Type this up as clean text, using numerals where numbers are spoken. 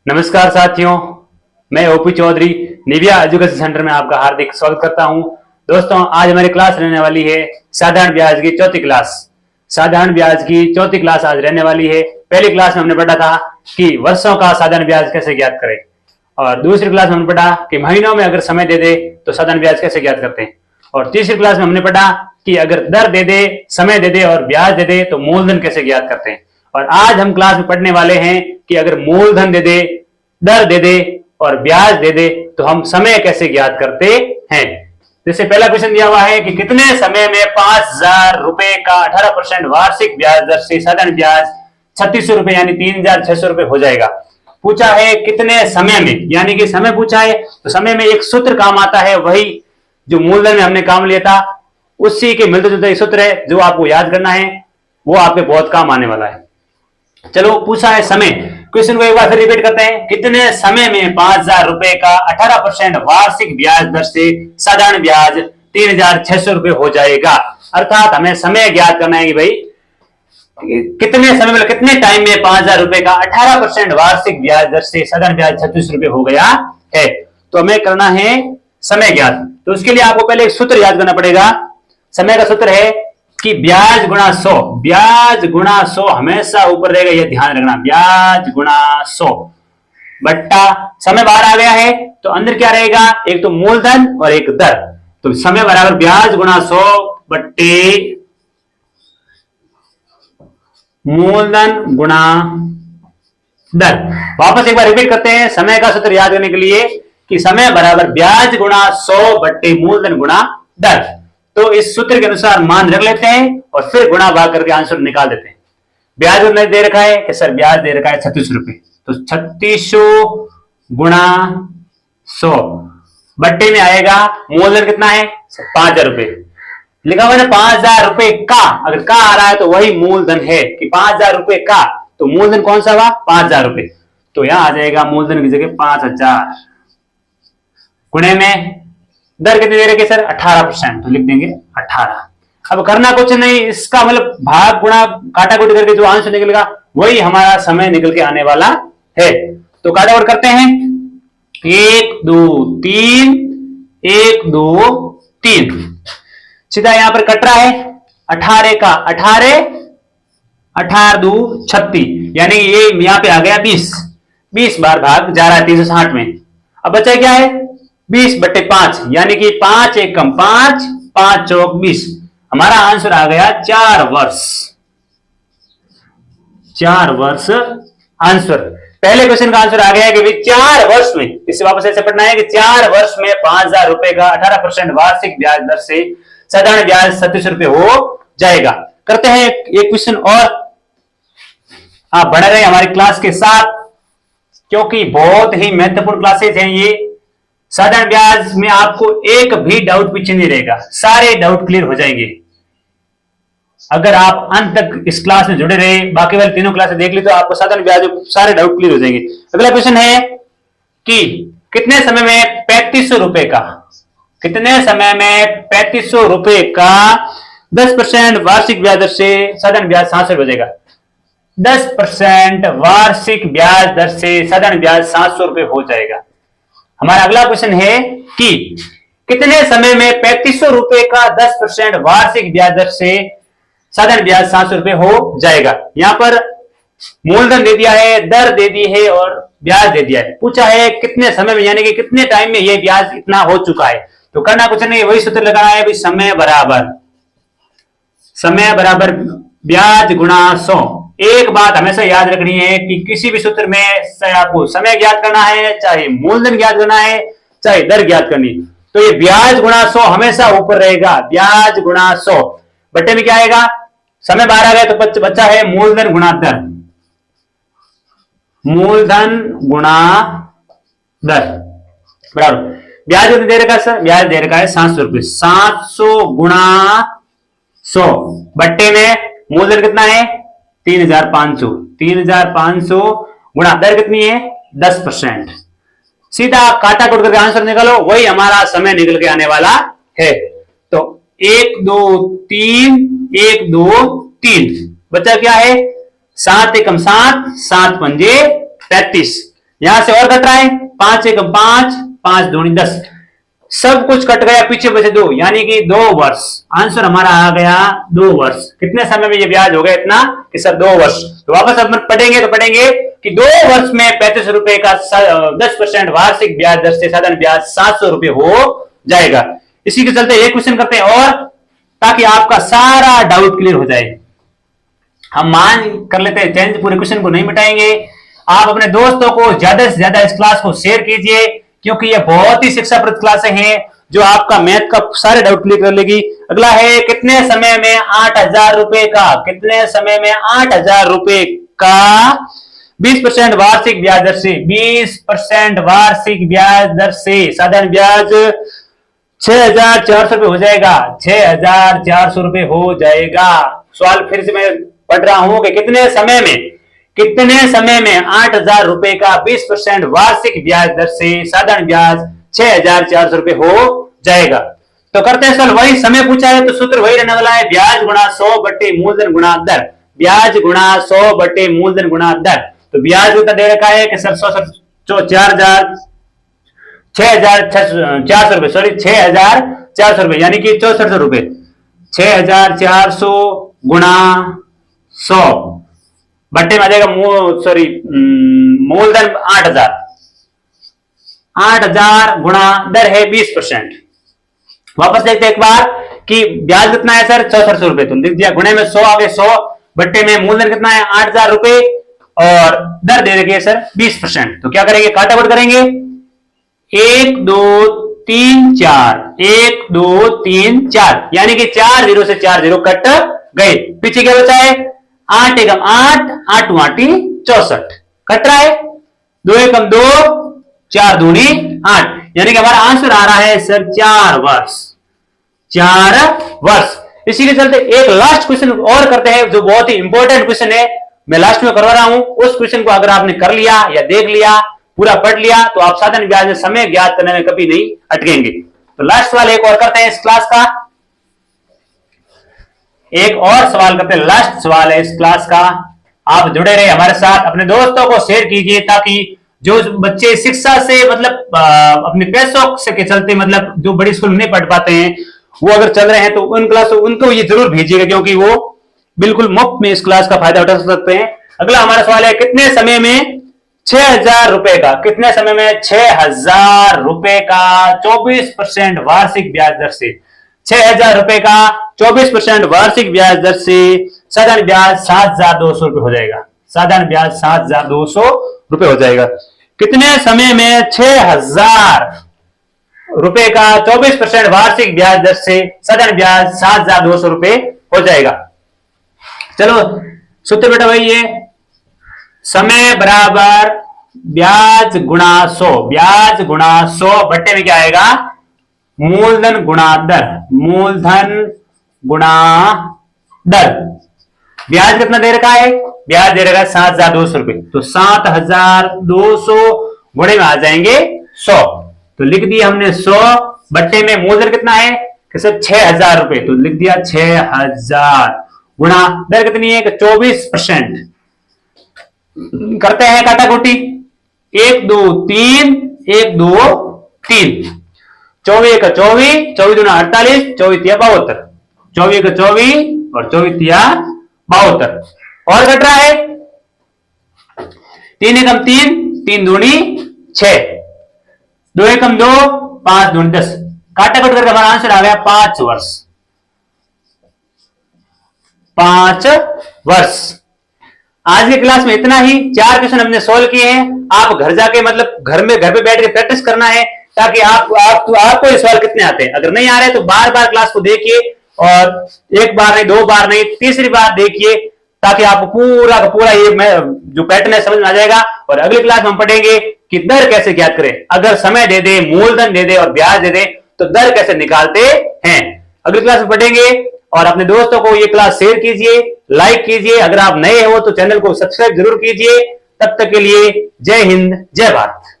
नमस्कार साथियों, मैं ओपी चौधरी निविया एजुकेशन सेंटर में आपका हार्दिक स्वागत करता हूं। दोस्तों, आज हमारी क्लास रहने वाली है साधारण ब्याज की चौथी क्लास। साधारण ब्याज की चौथी क्लास आज रहने वाली है। पहली क्लास में हमने पढ़ा था कि वर्षों का साधारण ब्याज कैसे ज्ञात करें, और दूसरी क्लास में हमने पढ़ा कि महीनों में अगर समय दे दे तो साधारण ब्याज कैसे ज्ञात करते हैं, और तीसरी क्लास में हमने पढ़ा कि अगर दर दे दे, समय दे दे और ब्याज दे दे तो मूलधन कैसे ज्ञात करते हैं। और आज हम क्लास में पढ़ने वाले हैं कि अगर मूलधन दे दे, दर दे दे और ब्याज दे दे तो हम समय कैसे ज्ञात करते हैं। जैसे पहला क्वेश्चन दिया हुआ है कि कितने समय में 5,000 रुपए का 18% वार्षिक ब्याज दर से साधारण ब्याज 3600 रुपए यानी 3,600 रुपए हो जाएगा। पूछा है कितने समय में, यानी कि समय पूछा है तो समय में एक सूत्र काम आता है, वही जो मूलधन में हमने काम लिया था उसी के मिलते जुलते सूत्र है जो आपको याद करना है, वो आपके बहुत काम आने वाला है। चलो, पूछा है समय। क्वेश्चन को एक बार फिर रिपीट करते हैं। कितने समय में 5,000 रुपए का 18% वार्षिक ब्याज दर से साधारण ब्याज 3,600 रुपए हो जाएगा। अर्थात हमें समय ज्ञात करना है कि भाई कितने समय में, कितने टाइम में 5,000 रुपए का 18% वार्षिक ब्याज दर से साधारण ब्याज 36 रुपए हो गया है। तो हमें करना है समय ज्ञात। तो उसके लिए आपको पहले एक सूत्र याद करना पड़ेगा। समय का सूत्र है कि ब्याज गुणा 100, ब्याज गुणा 100 हमेशा ऊपर रहेगा, यह ध्यान रखना। ब्याज गुणा 100 बट्टा समय बाहर आ गया है तो अंदर क्या रहेगा, एक तो मूलधन और एक दर। तो समय बराबर ब्याज गुणा 100 बट्टे मूलधन गुणा दर। वापस एक बार रिपीट करते हैं समय का सूत्र याद करने के लिए कि समय बराबर ब्याज गुणा 100 बट्टे मूलधन गुणा दर। तो इस सूत्र के अनुसार मान रख लेते हैं और फिर गुणा भाग करके आंसर निकाल देते हैं। ब्याज दे रखा है कि सर ब्याज दे रखा है 36 रुपए, तो 3600 गुणा 100 बट्टे में आएगा मूलधन कितना है 5,000 रुपए। लिखा हुआ है 5,000 रुपए का, अगर का आ रहा है तो वही मूलधन है कि 5,000 रुपए का। तो मूलधन कौन सा हुआ 5,000 रुपए, तो यहां आ जाएगा मूलधन की जगह 5,000 गुणे में दर कितनी दे रखे सर 18%, तो लिख देंगे 18। अब करना कुछ नहीं, इसका मतलब भाग गुणा काटाकुटी करके जो आंसर निकलेगा वही हमारा समय निकल के आने वाला है। तो काटाकुटी करते हैं, 1 2 3 1 2 3 सीधा यहां पर कट रहा है 18 का 18 18 2 36, यानी ये यहां पे आ गया 20 बार भाग जा रहा है 360 में। अब बचा क्या है 20 बट्टे 5, यानी कि 5 एकम 5 5 चौक 20। हमारा आंसर आ गया 4 वर्ष। 4 वर्ष आंसर। पहले क्वेश्चन का आंसर आ गया कि 4 वर्ष में, इससे वापस ऐसे पढ़ना है कि 4 वर्ष में 5,000 रुपए का 18% वार्षिक ब्याज दर से साधारण ब्याज 37 रुपए हो जाएगा। करते हैं एक क्वेश्चन और। आप बढ़ रहे हमारी क्लास के साथ, क्योंकि बहुत ही महत्वपूर्ण क्लासेज हैं ये। साधारण ब्याज में आपको एक भी डाउट पीछे नहीं रहेगा, सारे डाउट क्लियर हो जाएंगे अगर आप अंत तक इस क्लास में जुड़े रहे। बाकी वाली तीनों क्लासें देख ली तो आपको साधारण ब्याज सारे डाउट क्लियर हो जाएंगे। अगला क्वेश्चन है कि कितने समय में 3500 रुपए का, कितने समय में 3500 रुपए का 10% वार्षिक ब्याज दर से साधारण ब्याज 700 हो जाएगा। 10% वार्षिक ब्याज दर से साधारण ब्याज 700 रुपए हो जाएगा। हमारा अगला क्वेश्चन है कि कितने समय में 3500 रुपए का 10% वार्षिक ब्याज दर से साधारण ब्याज 700 रुपए हो जाएगा। यहां पर मूलधन दे दिया है, दर दे दी है और ब्याज दे दिया है। पूछा है कितने समय में, यानी कि कितने टाइम में यह ब्याज इतना हो चुका है। तो करना कुछ नहीं, वही सूत्र लगाना है, समय बराबर ब्याज गुणा 100। एक बात हमेशा याद रखनी है कि किसी भी सूत्र में चाहे आपको समय ज्ञात करना है, चाहे मूलधन ज्ञात करना है, चाहे दर ज्ञात करनी, तो ये ब्याज गुणा 100 हमेशा ऊपर रहेगा। ब्याज गुणा 100 बट्टे में क्या आएगा, समय बाहर आ गया तो बच्चा है मूलधन गुणा दर। मूलधन गुणा दर बराबर ब्याज दे रखा है सर, ब्याज दे रखा है 700 रुपए। 700 गुणा 100 बट्टे में मूलधन कितना है 3,500। 3,500 गुणा दर कितनी है 10%। सीधा काटा कुट करके आंसर निकालो, वही हमारा समय निकल के आने वाला है। तो 1 2 3 1 2 3 बचा क्या है 7 एकम 7 7 पंजे 35। यहां से और कट रहा है, 5 एकम 5, 5 दूनी 10, सब कुछ कट गया, पीछे बचे 2, यानी कि 2 वर्ष। आंसर हमारा आ गया 2 वर्ष। कितने समय में ये ब्याज हो गया इतना कि सर 2 वर्ष। तो वापस हम पढ़ेंगे तो पढ़ेंगे कि 2 वर्ष में 35 रुपए का 10% वार्षिक ब्याज दर से साधारण ब्याज 700 रुपए हो जाएगा। इसी के चलते एक क्वेश्चन करते हैं और, ताकि आपका सारा डाउट क्लियर हो जाए। हम मान कर लेते हैं चेंज, पूरे क्वेश्चन को नहीं मिटाएंगे। आप अपने दोस्तों को ज्यादा से ज्यादा इस क्लास को शेयर कीजिए, क्योंकि ये बहुत ही शिक्षाप्रद क्लासें हैं जो आपका मैथ का सारे डाउट क्लियर कर लेगी। अगला है, कितने समय में 8,000 रुपए का, कितने समय में 8,000 रुपए का 20% वार्षिक ब्याज दर से, 20% वार्षिक ब्याज दर से साधारण ब्याज 6,400 रुपए हो जाएगा। 6,400 रुपए हो जाएगा। सवाल फिर से मैं पढ़ रहा हूं कि कितने समय में 8,000 रुपए का 20% वार्षिक ब्याज दर से साधारण ब्याज 6,400 रुपए हो जाएगा। तो करते हैं सर, वही समय पूछा है तो सूत्र वही रहने वाला है, ब्याज गुणा 100 बटे मूलधन गुणा दर। ब्याज गुणा 100 बटे मूलधन गुणा दर। तो ब्याज कितना दे रखा है कि सर 6,400 रुपए, सॉरी 6,400 रुपए, यानी कि 6400 रुपए। 6,400 गुणा 100 बट्टे में आ जाएगा मूलधन 8,000, 8,000 गुणा दर है 20%। वापस देखते हैं एक बार कि ब्याज कितना है सर 6400 रुपए, तो लिख दिया, गुणे में 100 आगे 100 बट्टे में मूलधन कितना है 8,000 रुपए और दर दे रखी है सर 20%। तो क्या करेंगे, काटाकुट करेंगे, 1 2 3 4, 1 2 3 4, यानी कि 4 0 से 4 0 कट गए। पीछे क्या बचा है, 8 एकम 8, 8 वाटी 64 कट रहा है। 2 एकम 2, 4 दूनी 8, यानी कि हमारा आंसर आ रहा है सर 4 वर्ष। 4 वर्ष। इसी के चलते एक लास्ट क्वेश्चन और करते हैं जो बहुत ही इंपॉर्टेंट क्वेश्चन है, मैं लास्ट में करवा रहा हूं। उस क्वेश्चन को अगर आपने कर लिया या देख लिया, पूरा पढ़ लिया, तो आप साधारण ब्याज में समय ज्ञात करने में कभी नहीं अटकेंगे। तो लास्ट सवाल एक और करते हैं इस क्लास का, एक और सवाल करते हैं, लास्ट सवाल है इस क्लास का। आप जुड़े रहे हमारे साथ, अपने दोस्तों को शेयर कीजिए, ताकि जो बच्चे शिक्षा से मतलब अपने पैसों से के चलते मतलब जो बड़ी स्कूल नहीं पढ़ पाते हैं, वो अगर चल रहे हैं तो उन क्लास उनको ये जरूर भेजिएगा, क्योंकि वो बिल्कुल मुफ्त में इस क्लास का फायदा उठा सकते हैं। अगला हमारा सवाल है, कितने समय में 6,000 रुपए का, कितने समय में 6,000 रुपए का 24% वार्षिक ब्याज दर से, 6,000 रुपए का 24% वार्षिक ब्याज दर से साधारण ब्याज 7,200 रुपए हो जाएगा। साधारण ब्याज 7,200 रुपए हो जाएगा। कितने समय में 6,000 रुपए का 24% वार्षिक ब्याज दर से साधारण ब्याज 7,200 रुपए हो जाएगा। चलो सूत्र बेटा वही है, समय बराबर ब्याज गुणा 100, ब्याज गुणा 100 बट्टे में क्या आएगा, मूलधन गुणा दर, मूलधन गुणा दर। ब्याज कितना दे रखा है, ब्याज दे रखा है 7,200 रुपए, तो 7,200 गुणे में आ जाएंगे 100, तो लिख दिया हमने 100 बट्टे में मूलधन कितना है कि सर 6,000 रुपए, तो लिख दिया 6,000 गुणा दर कितनी है कि 24%। करते हैं काटाकुटी, 1 2 3, 1 2 3, 24 का 24, 24 दूना 48, 24 तिया 72, 24 का 24 और 24 तिया 72, और कट रहा है 3 एकम 3, 3 दूनी 6, 2 एकम 2, 5 दूनी 10, काटाकुट करके हमारा आंसर आ गया 5 वर्ष। 5 वर्ष। आज की क्लास में इतना ही, 4 क्वेश्चन हमने सोल्व किए हैं। आप घर जाके मतलब घर पे बैठ के प्रैक्टिस करना है, ताकि आपको ये सवाल कितने आते हैं। अगर नहीं आ रहे तो बार बार क्लास को देखिए, और एक बार नहीं, 2 बार नहीं, तीसरी बार देखिए, ताकि आपको पूरा का पूरा ये जो पैटर्न है समझ में आ जाएगा। और अगली क्लास में हम पढ़ेंगे कि दर कैसे ज्ञात करें। अगर समय दे दे, मूलधन दे दे और ब्याज दे दे तो दर कैसे निकालते हैं, अगली क्लास में पढ़ेंगे। और अपने दोस्तों को ये क्लास शेयर कीजिए, लाइक कीजिए। अगर आप नए हो तो चैनल को सब्सक्राइब जरूर कीजिए। तब तक के लिए जय हिंद, जय भारत।